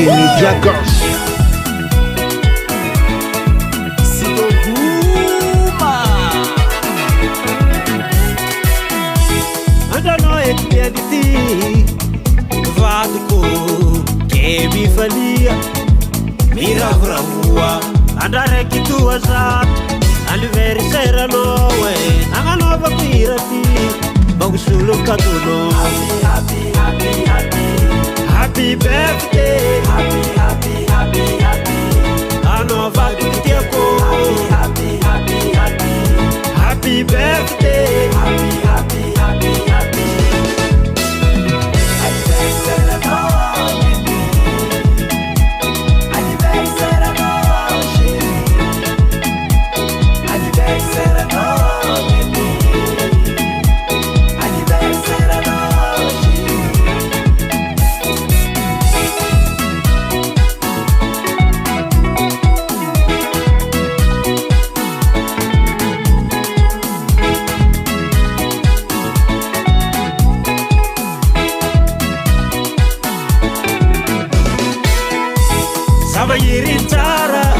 Jimmy Jagos. Vadiko kebi falia miravravua andare kitua zat anniversaire nowe anganova pirati bagusulu katuno happy birthday anova kitiako happy birthday Yiritara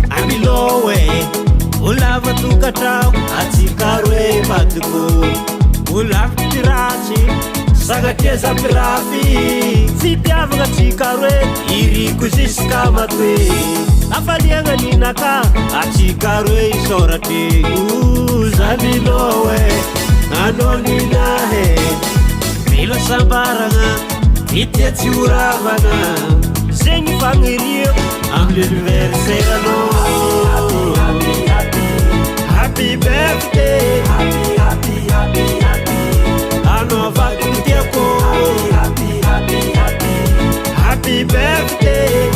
amilowe ulava tukatao atikarwe batuko ulava tirachi sagateza pirafi sitiava atikarwe iriku jiska matwe afalianga ninaka atikarwe isorati uzamilowe anoninahe milo sambaranga itetiuravana Sing family, I'm l'anniversaire no. Happy birthday, Anova Kutiako. Happy birthday,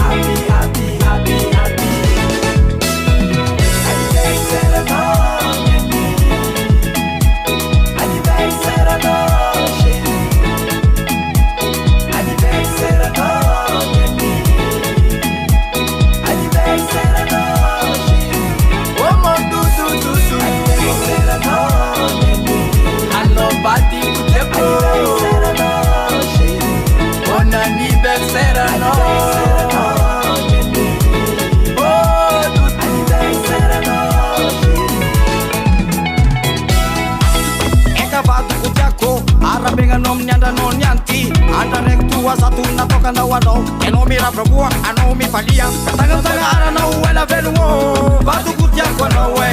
nom nyanda non nyanti anda rek tua satu na toka na wano eno mira probua ano mi falia tangan tagara na wala veluo batu kutia kwa no we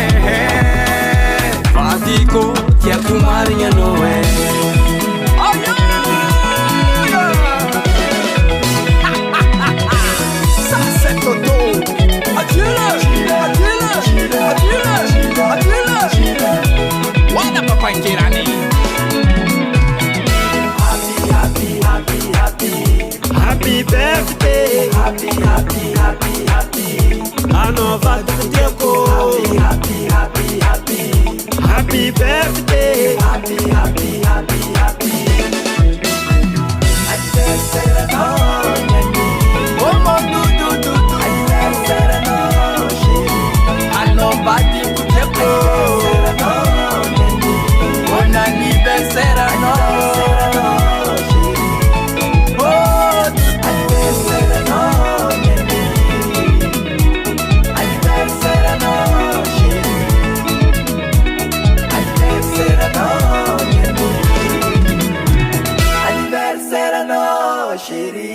fatiko tia kumarinya no we Happy birthday, Anova Kutiako. Happy birthday,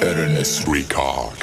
Ernest Recall.